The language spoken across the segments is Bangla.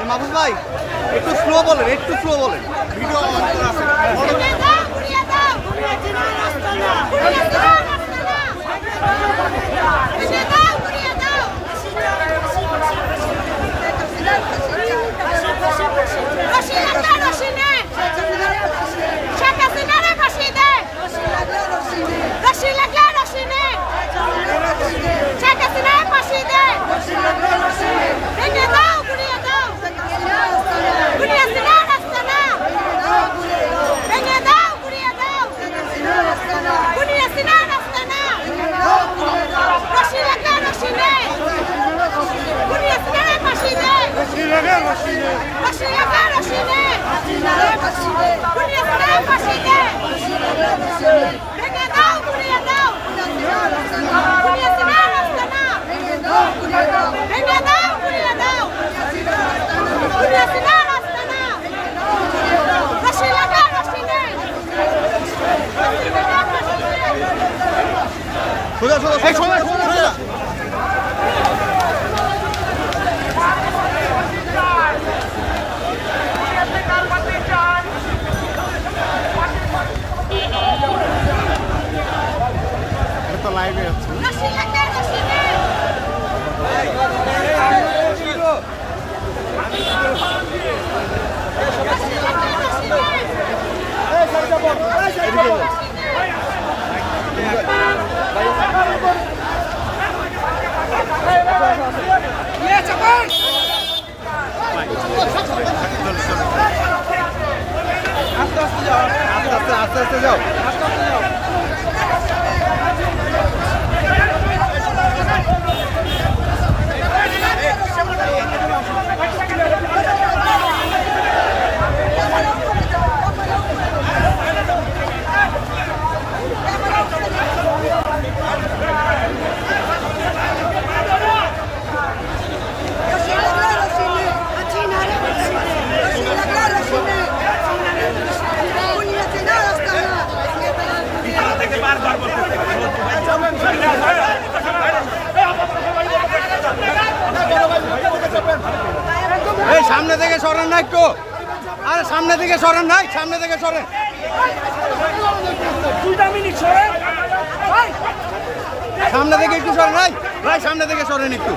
মাহফুজ ভাই একটু স্লো বলেন, একটু স্লো বলেন, ভিডিও অন করা আছে। আস্তে আস্তে যাও। এই সামনে থেকে সরেন না একটু, আরে সামনে থেকে সরেন নাই, সামনে থেকে সরেন, 2 মিনিট সরেন, সামনে থেকে একটু সরেন নাই ভাই, সামনে থেকে সরেন একটু।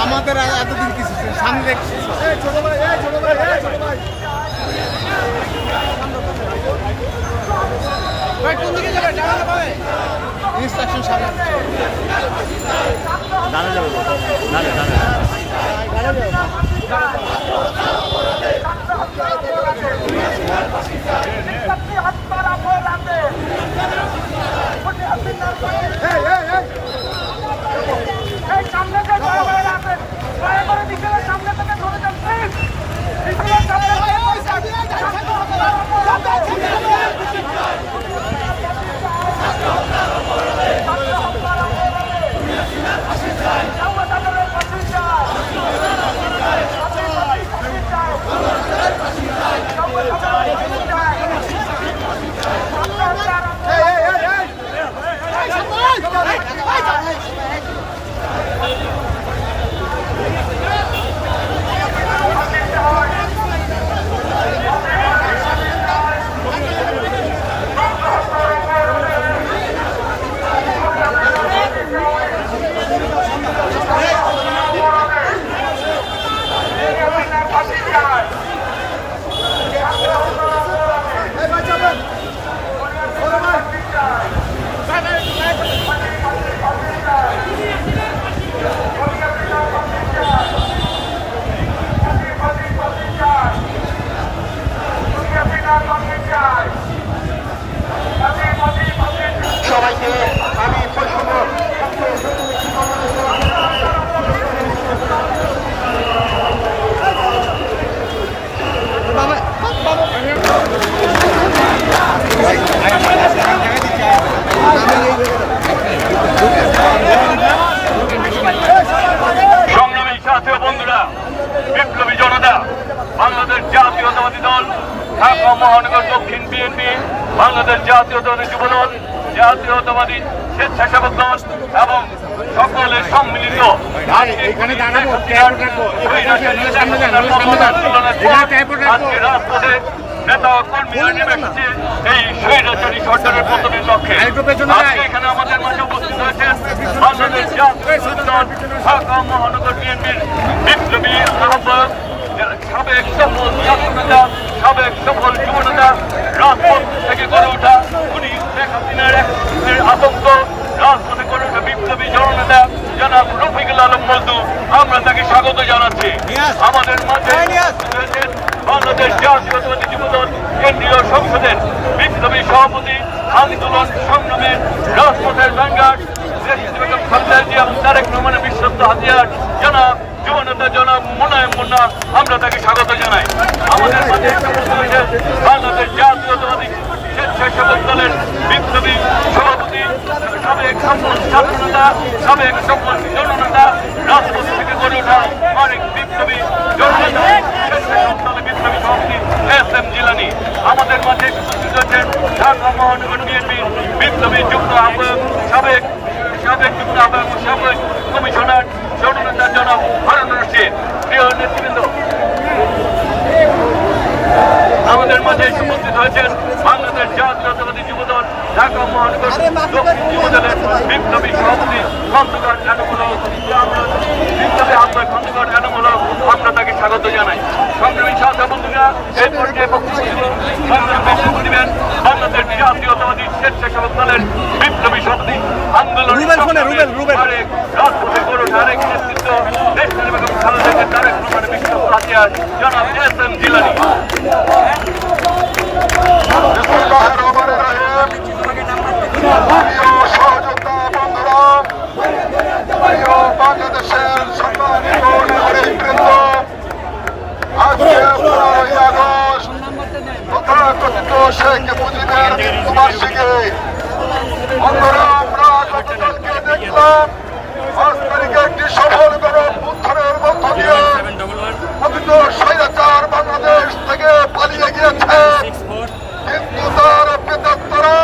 আমাদের এতদিন কিছু সামনে ছোট ভাই কোন দিকে যাবে জানাতে পাবে ইনস্ট্রাকশন সামনে দাঁড়া যাবে বিপ্লবী জনতা বাংলাদেশ জাতীয়তাবাদী দল ঢাকা মহানগর দক্ষিণ বিএনপি বাংলাদেশ জাতীয়তাবাদী যুবদল জাতীয়তাবাদী স্বেচ্ছাসেবক দল এবং সকলের সম্মিলিত রাজপথে নেতা কর্মীরা নেমে এসেছে এই স্বৈরাচারী সরকারের পতনের লক্ষ্যে। এখানে আমাদের মাঝে উপস্থিত হয়েছেন বাংলাদেশ জাতীয়তাবাদী দল ঢাকা মহানগর বিএনপির বিপ্লবী আহ্বায়ক সাবেক সফল ছাত্রনেতা সাবেক সফল যুবনেতা রাজপথ থেকে গড়ে ওঠা উনি শেখ হাসিনার আতঙ্ক রাজপথে গড়ে ওঠা বিপ্লবী জননেতা জনাব রফিকুল আলম মজনু। আমরা তাকে স্বাগত জানাচ্ছি। আমাদের মাঝে বাংলাদেশ জাতীয়তাবাদী যুবদল কেন্দ্রীয় সংসদের বিপ্লবী সভাপতি আন্দোলন সংগ্রামের রাজপথের ব্যাঙ্গার তারেক রহমানের বিশ্বস্ত হাতিয়ার জনাব যুবনেতা জনাব মোনায়েম মুন্না, আমরা তাকে স্বাগত জানাই। আমাদের মাঝে বাংলাদেশ জাতীয়তাবাদী স্বেচ্ছাসেবক দলের বিপ্লবী সভাপতি সাবেক সফল ছাত্রনেতা সাবেক সফল জননেতা রাজপথ থেকে গড়ে ওঠা অনেক বিপ্লবী জননেতা স্বেচ্ছাসেবক দলের বিপ্লবী সভাপতি এস.এম. জিলানী। আমাদের মাঝে উপস্থিত হয়েছেন ঢাকা মহানগর বিএনপির বিপ্লবী যুগ্ম আহ্বায়ক সাবেক যুগ্ম আহ্বায়ক সাবেক কমিশনার জননেতা জনাব হারুন রশিদ। প্রিয় নেতৃবৃন্দ, আমাদের মাঝে উপস্থিত হয়েছেন বাংলাদেশ জাতীয়তাবাদী যুবদল ঢাকা মহানগর দক্ষিণ যুবদলের বিপ্লবী সভাপতি খন্দকার এনামুল হক, বিপ্লবী আহ্বায়ক খন্দকার এনামুল হক, আমরা তাকে স্বাগত জানাই। সংগ্রামী সাথী বন্ধুরা, এই পর্যায়ে বক্তব্য দিবেন বাংলাদেশ জাতীয়তাবাদী স্বেচ্ছাসেবক দলের বিপ্লবী সভাপতি আন্দোলন রাজপথে গড়ে ওঠা আরেক নেতৃত্ব দেশনেত্রী বেগম খালেদা তারেক রহমানের বিশ্বস্ত হাতিয়ার জনাব এস.এম. জিলানী। শেখ মুজিবের মৃত্যুবার্ষিকী আমরা গতকালকে দেখলাম 5 তারিখে একটি সফল গণঅভ্যুত্থানের মধ্য দিয়ে পতিত স্বৈরাচার বাংলাদেশ থেকে পালিয়ে গিয়েছে, কিন্তু তার প্রেতাত্মারা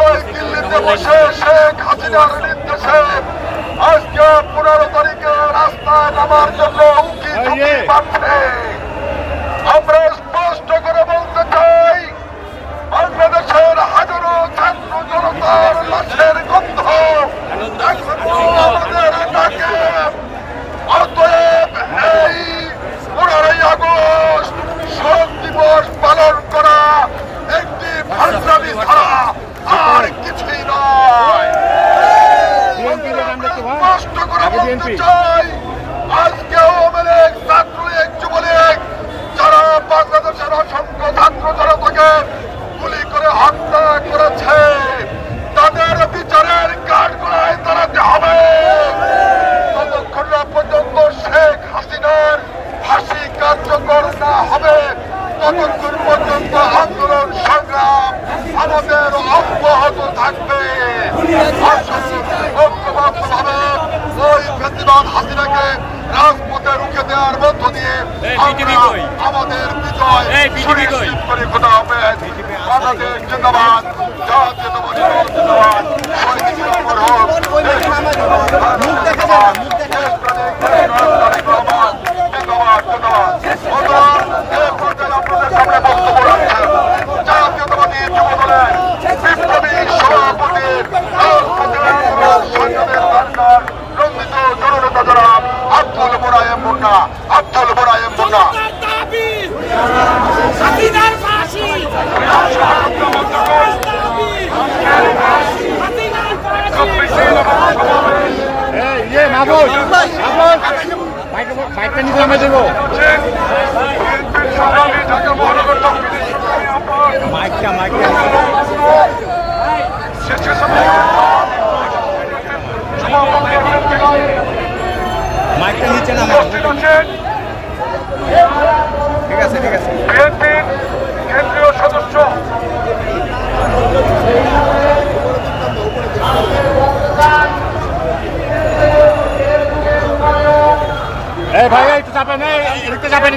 ওই দিল্লিতে বসে শেখ হাসিনার নির্দেশে আজকে 15 তারিখে রাস্তায় নামার জন্য উঁকি ঝুঁকি মারছে। আমরা স্পষ্ট করে বলতে চাই, বাংলাদেশের হাজারো ছাত্র জনতার লাশের গন্ধ আমাদের নাকে। অতএব এই 15 আগস্ট শোক দিবস পালন করা একটি ভাষাবি ছাড়া আর কিছুই নয়। স্পষ্ট করে বলতে চাই, আজকে আওয়ামী লীগ, ছাত্রলীগ, যুবলীগ যারা বাংলাদেশের অসংখ্য ছাত্র জনতাকে গুলি করে হত্যা করেছে, তাদের বিচারের কাঠগড়ায় দাঁড়াতে হবে। ততক্ষণ না পর্যন্ত শেখ হাসিনার ফাঁসি কার্যকর না হবে, ততক্ষণ পর্যন্ত আন্দোলন সংগ্রাম আমাদের অব্যাহত থাকবে। ঐক্যবদ্ধভাবে ওই ফ্যাসিবাদ হাসিনাকে রাজপথে রুখে দেওয়ার মধ্য দিয়ে আমাদের বিজয় সুনিশ্চিত করে। খোদা হাফেজ। বাংলাদেশ জিন্দাবাদ, জাতীয়তাবাদী দল জিন্দাবাদ, শহীদ জিয়াউর রহমান জিন্দাবাদ, জিন্দাবাদ, জিন্দাবাদ। এই পর্যায়ে আপনাদের সামনে বক্তব্য রাখছেন জাতীয়তাবাদী যুব দলের বিপ্লবী সভাপতি সংগ্রামের সরকার রঞ্জিত জননেতা জনাব আব্দুল মোনায়েম মুন্না। আব্দুল মোনায়েম মুন্না। মাইকটা নিচে না, ঠিক আছে ঠিক আছে। বিএনপির কেন্দ্রীয় সদস্য ভাই একটু চাপেন, একটু চাপেন,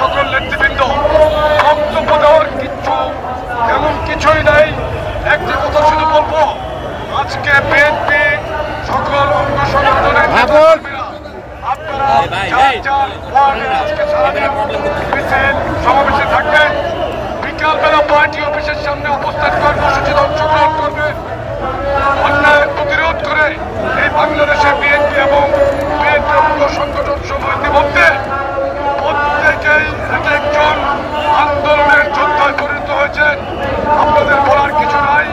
সকল নেতৃবৃন্দ বক্তব্য দেওয়ার তেমন কিছুই নাই। একটি কথা শুধু বলবো, আজকে বিএনপি সকল অঙ্গ সংগঠনের সমাবেশে থাকবেন। বিকালবেলা পার্টি অফিসের সামনে অবস্থান কর্মসূচিতে অংশগ্রহণ করবেন। অন্যায় প্রতিরোধ করে এই বাংলাদেশে বিএনপি এবং বিএনপি অঙ্গ সংগঠন সমূহ ইতিমধ্যে প্রত্যেকেই এক একজন আন্দোলনের যোদ্ধায় পরিণত হয়েছেন। আপনাদের বলার কিছু নাই।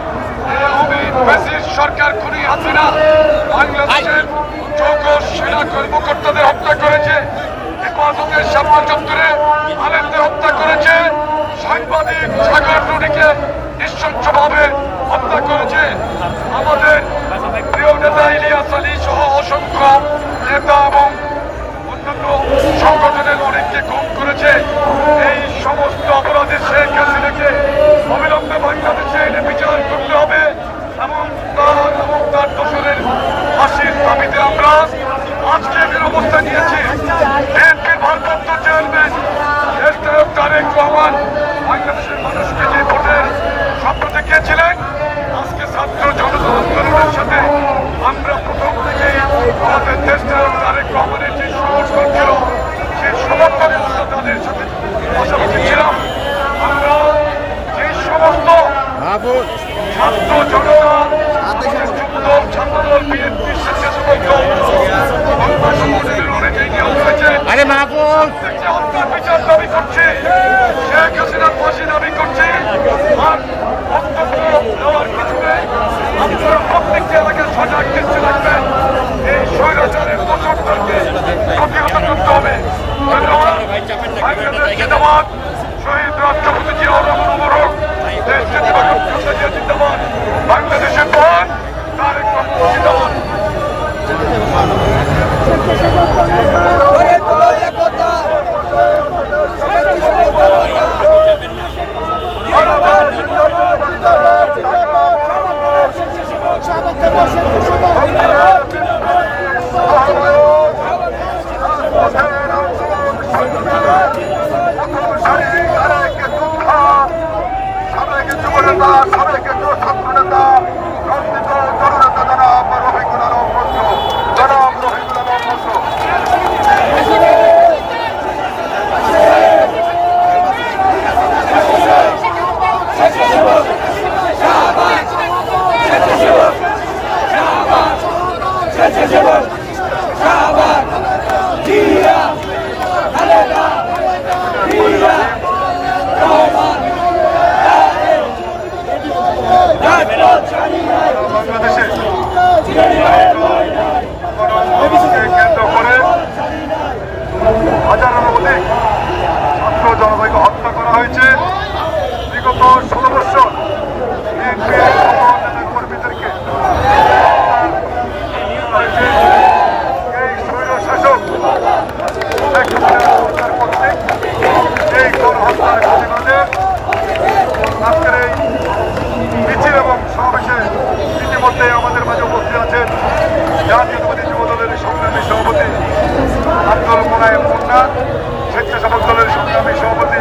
এই আওয়ামী ফ্যাসিস্ট সরকার খুনি হাসিনা বাংলাদেশের যোগ্য সেনা কর্মকর্তাদের হত্যা করেছে, হেফাজতের সামনে চত্বরে আলেমদের হত্যা করেছে, সাংবাদিক সাগর রুডিকে নৃশংসভাবে হত্যা করেছে। আমাদের প্রিয় নেতা ইলিয়াস আলী সহ অসংখ্য নেতা এবং অন্যান্য সংগঠনের অনেককে খুন করেছে। এই সমস্ত অপরাধে শেখ হাসিনাকে অবিলম্বে বাংলাদেশে এনে বিচার করতে হবে এবং তার দোষরের ফাঁসির দাবিতে আমরা আজকে এর অবস্থা নিয়েছি। বিএনপির ভারপ্রাপ্ত চেয়ারম্যান দেশ নায়ক তারেক রহমান বাংলাদেশের মানুষকে যে ভোটের স্বপ্ন দেখিয়েছিলেন, আজকে ছাত্র জনতা আন্দোলনের সাথে আমরা প্রথম থেকেই আমাদের দেশ নায়ক তারেক রহমানের যে সমর্থন ছিল, সেই সমর্থনে আমরা তাদের সাথে পাশাপাশি ছিলাম। আমরা যে সমস্ত ছাত্র জনতা, যুবদল, ছাত্রদল, বিএনপি, স্বেচ্ছাসেবক দল অনেকেই নিয়োগ হয়েছে, হত্যার বিচার দাবি করছে। শেখ হাসিনা জনতাকে হত্যা করা হয়েছে। বিগত 16 বছর বিএনপির নেতা কর্মীদেরকে এই স্বৈর শাসক এই গণহত্যার প্রতিবাদে আজকের এই মিছিল এবং সমাবেশে ইতিমধ্যে আমাদের মাঝে উপস্থিত আছেন জাতীয়তাবাদী যুব দলের সংগ্রামী সভাপতি আব্দুল মোনায়েম মুন্না, স্বেচ্ছাসেবক দলের সংগ্রামী সভাপতি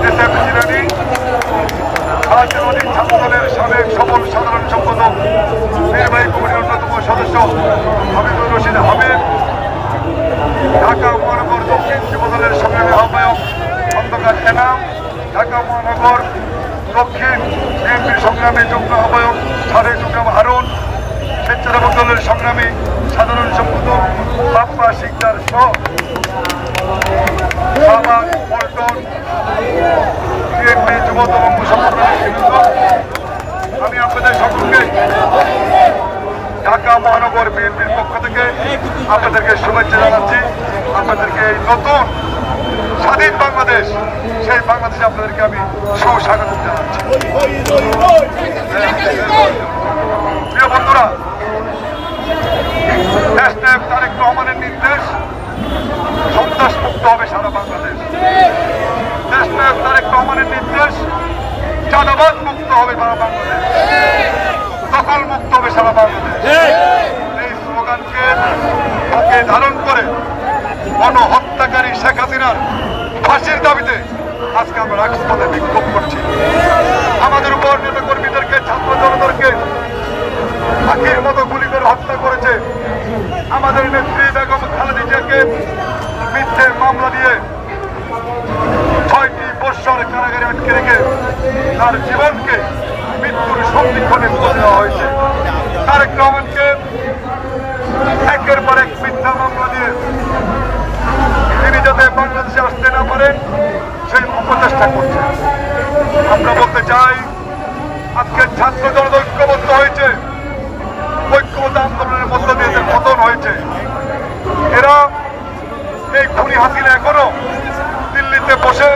এস.এম. জিলানী, জাতীয়তাবাদী ছাত্র দলের সাবেক সফল সাধারণ সম্পাদক নির্বাহী কমিটির অন্যতম সদস্য হাবিবুর রশিদ হাবিব, ঢাকা মহানগর দক্ষিণ যুব দলের সংগ্রামী আহ্বায়ক খন্দকার এনাম, ঢাকা মহানগর দক্ষিণ বিএনপির সংগ্রামী যুগ্ম আহ্বায়ক সাবেক যুগ্ম হারুন, স্বেচ্ছাসেবক দলের সংগ্রামী সাধারণ সম্পাদক বাপ্পা শিকদার সহ শাহবাগ পল্টন বিএনপি যুব তরঙ্গ সংগঠনের নেতৃবৃন্দ, আমি আপনাদের সকলকে ঢাকা মহানগর বিএনপির পক্ষ থেকে আপনাদেরকে শুভেচ্ছা জানাচ্ছি। আপনাদেরকে এই নতুন স্বাধীন বাংলাদেশ, সেই বাংলাদেশে আপনাদেরকে আমি সুস্বাগত জানাচ্ছি। প্রিয় বন্ধুরা, দেশনায়ক তারেক রহমানের নির্দেশ সন্ত্রাস মুক্ত হবে সারা বাংলাদেশ। দেশনায়ক তারেক রহমানের নির্দেশ চাঁদাবাজ মুক্ত হবে সারা বাংলাদেশ, দখল মুক্ত হবে সারা বাংলাদেশ। এই স্লোগানকে বুকে ধারণ করে গণহত্যাকারী শেখ হাসিনার ফাঁসির দাবিতে আজকে আমরা রাজপথে বিক্ষোভ করছি। আমাদের উপর নেতা কর্মীদেরকে, ছাত্র জনতাকে পাখির মতো গুলি করে হত্যা করেছে। আমাদের নেত্রী বেগম খালেদা জিয়াকে মিথ্যে মামলা দিয়ে 6টি বৎসর কারাগারে আটকে রেখে তার জীবনকে মৃত্যুর সন্ধিক্ষণে তুলে দেওয়া হয়েছে। তারেক রহমানকে একের পর এক মিথ্যা মামলা দিয়ে তিনি যাতে বাংলাদেশে আসতে না পারেন সেই অপচেষ্টা করছে। আমরা বলতে চাই, আজকে ছাত্র জনতা ঐক্যবদ্ধ হয়েছে, ঐক্যবদ্ধ আন্দোলনের মধ্য দিয়ে যে পতন হয়েছে। এরা এই খুনি হাসিনা এখনো দিল্লিতে বসে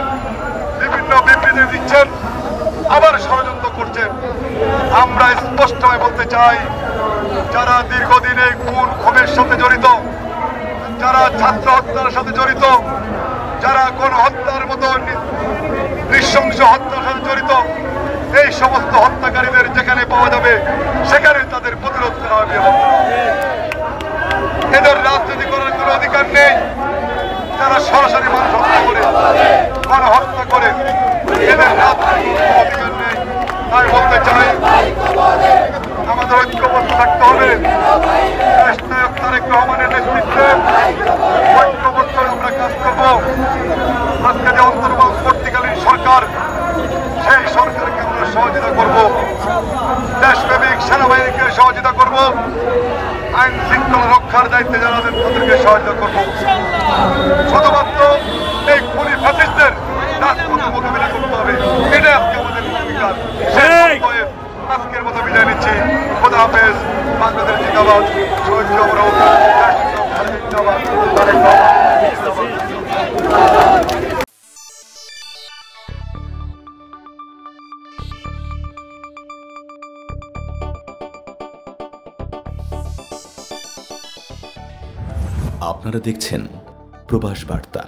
বিভিন্ন বিবৃতি দিচ্ছেন, আবার ষড়যন্ত্র করছেন। আমরা স্পষ্টভাবে বলতে চাই, যারা দীর্ঘদিন এই খুন খুনের সাথে জড়িত, যারা ছাত্র হত্যার সাথে জড়িত, যারা গণহত্যার মতো নৃশংস হত্যার সাথে জড়িত, এই সমস্ত হত্যাকারীদের যেখানে পাওয়া যাবে সেখানে তাদের প্রতিরোধ করা হবে। এদের রাজনীতি করার কোনো অধিকার নেই। যারা সরাসরি মানুষ হত্যা করে, গণহত্যা করে, এদের রাজনীতির কোনো অধিকার নেই। তাই বলতে চাই, আমাদের ঐক্যবদ্ধ থাকতে হবে। দেশনায়ক তারেক রহমানের নেতৃত্বে ঐক্যবদ্ধ আমরা কাজ করব। আজকে যে অন্তর্বর্তীকালীন সরকার, সেই সরকারকে আমরা সহযোগিতা করব, দেশপ্রেমিক সেনাবাহিনীকে সহযোগিতা করব, আইন শৃঙ্খলা রক্ষার দায়িত্বে যারা আছেন তাদেরকে সহযোগিতা করব। শুধুমাত্র এই খুনি ফ্যাসিস্টদের রাজপথে মোকাবিলা করতে হবে, এটাই আজকে আমাদের ভূমিকা। আজকের মতো বিদায় নিচ্ছি। খোদা হাফেজ। বাংলাদেশ জিন্দাবাদ। শহীদ জিয়াউর আপনারা দেখছেন প্রবাস বার্তা।